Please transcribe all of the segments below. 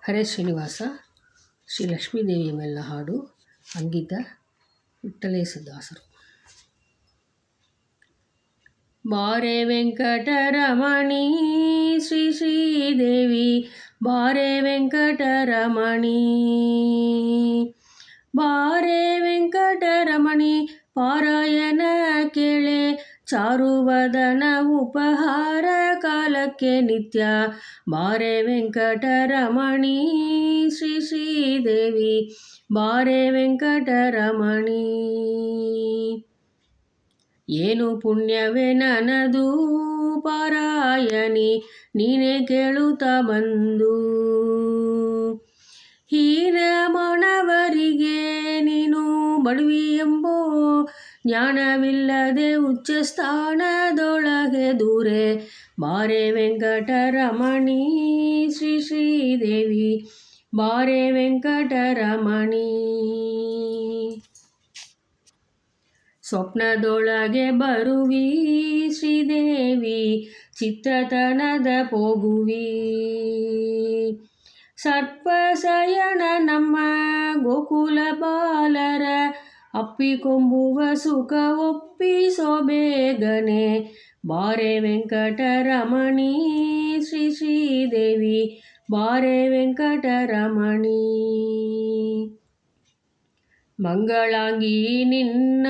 ಹರೇ ಶ್ರೀನಿವಾಸ. ಶ್ರೀ ಲಕ್ಷ್ಮೀದೇವಿಯ ಮೇಲಿನ ಹಾಡು. ಅಂಕಿತ ವಿಠ್ಠಲೇಶದಾಸರು. ಬಾರೆ ವೆಂಕಟರಮಣಿ ಶ್ರೀ ಶ್ರೀದೇವಿ, ಬಾರೆ ವೆಂಕಟರಮಣಿ, ಬಾರೆ ವೆಂಕಟರಮಣಿ ಪಾರಾಯಣ ಕೇಳೆ, ಚಾರುವದನ ಉಪಹಾರ ಕಾಲಕ್ಕೆ ನಿತ್ಯ. ಬಾರೆ ವೆಂಕಟರಮಣಿ ಶ್ರೀ ಶ್ರೀದೇವಿ, ಬಾರೆ ವೆಂಕಟರಮಣಿ. ಏನು ಪುಣ್ಯವೇ ನನ್ನದು ಪಾರಾಯಣಿ, ನೀನೇ ಕೇಳುತ್ತಾ ಬಂದು. ಹೀನ ಮಾನವರಿಗೆ ನೀನು ಬಡವಿ ಎಂಬೋ ಜ್ಞಾನವಿಲ್ಲದೆ ಉಚ್ಚ ಸ್ಥಾನದೊಳಗೆ ದೂರೆ. ಬಾರೆ ವೆಂಕಟರಮಣಿ ಶ್ರೀ ಶ್ರೀದೇವಿ, ಬಾರೆ ವೆಂಕಟರಮಣಿ. ಸ್ವಪ್ನದೊಳಗೆ ಬರುವಿ ಶ್ರೀದೇವಿ, ಚಿತ್ರತನದ ಪೋಗುವಿ. ಸರ್ಪಸಯನ ನಮ್ಮ ಗೋಕುಲ ಬಾಲರ, ಅಪ್ಪಿಕೊಂಬುವ ಸುಖ ಒಪ್ಪಿಸೋ ಬೇಗನೆ. ಬಾರೆ ವೆಂಕಟರಮಣಿ ಶ್ರೀ ಶ್ರೀದೇವಿ, ಬಾರೆ ವೆಂಕಟರಮಣಿ. ಮಂಗಳಾಂಗಿ ನಿನ್ನ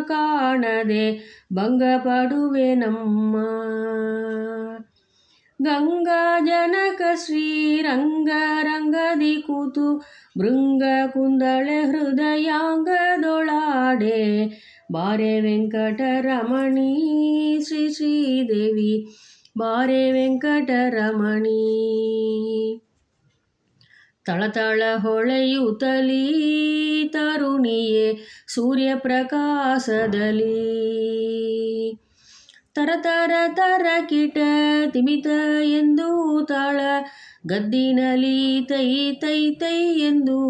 ಕಾಣದೆ ಭಂಗಪಡುವೆ ನಮ್ಮ, ಗಂಗಾ ಜನಕ ಶ್ರೀರಂಗ ರಂಗದಿ ಕೂತು ಭೃಂಗ ಕುಂದಳೆ ಹೃದಯಾಂಗದೊಳಾಡೆ. ಬಾರೆ ವೆಂಕಟರಮಣಿ ಶ್ರೀ ಶ್ರೀದೇವಿ, ಬಾರೆ ವೆಂಕಟರಮಣಿ. ತಳತಳ ಹೊಳೆಯುತ್ತಲೀ ತರುಣಿಯೇ ಸೂರ್ಯಪ್ರಕಾಶದಲ್ಲಿ, ತರತರ ತರ ಕಿಟ ತಿಮಿತ ಎಂದು ತಾಳ ಗದ್ದಿನಲಿ ತೈ ತೈ ತೈ ಎಂದು.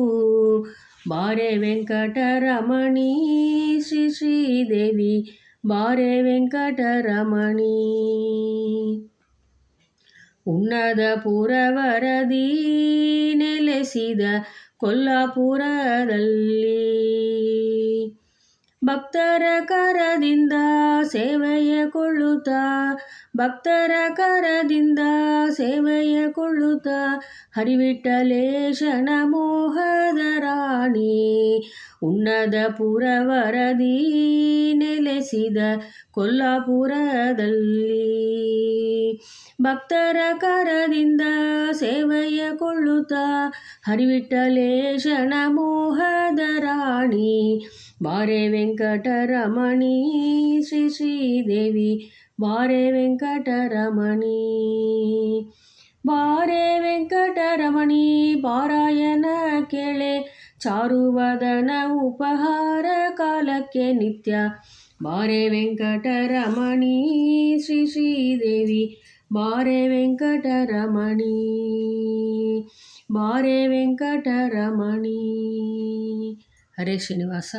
ಬಾರೆ ವೆಂಕಟರಮಣಿ ಶ್ರೀ ಶ್ರೀದೇವಿ, ಬಾರೆ ವೆಂಕಟರಮಣಿ. ಉನ್ನದ ಪುರವರದಿ ನೆಲೆಸಿದ ಕೊಲ್ಲಾಪುರದಲ್ಲಿ, ಭಕ್ತರ ಕರದಿಂದ ಸೇವೆಯ ಕೊಳ್ಳುತ್ತಾ, ಭಕ್ತರ ಕರದಿಂದ ಸೇವೆಯ ಕೊಳ್ಳುತ್ತಾ, ಹರಿವಿಠ್ಠಲೇಶನ ಮೋಹದ ರಾಣಿ. ಉನ್ನದ ಪುರವರದಿ ನೆಲೆಸಿದ ಕೊಲ್ಲಾಪುರದಲ್ಲಿ, ಭಕ್ತರ ಕರದಿಂದ ಸೇವೆಯ ಕೊಳ್ಳುತ್ತಾ, ಹರಿವಿಠ್ಠಲೇಶನ ಮೋಹದ ರಾಣಿ. ಬಾರೆ ವೆಂಕಟರಮಣಿ ಶ್ರೀ ಶ್ರೀದೇವಿ, ಬಾರೆ ವೆಂಕಟರಮಣಿ. ಬಾರೆ ವೆಂಕಟರಮಣಿ ಪಾರಾಯಣ ಕೇಳೆ, ಚಾರುವದನ ಉಪಹಾರ ಕಾಲಕ್ಕೆ ನಿತ್ಯ. ಬಾರೆ ವೆಂಕಟರಮಣಿ ಶ್ರೀ ಶ್ರೀದೇವಿ, ಬಾರೆ ವೆಂಕಟರಮಣಿ, ಬಾರೆ ವೆಂಕಟರಮಣಿ. ಹರೇ ಶ್ರೀನಿವಾಸ.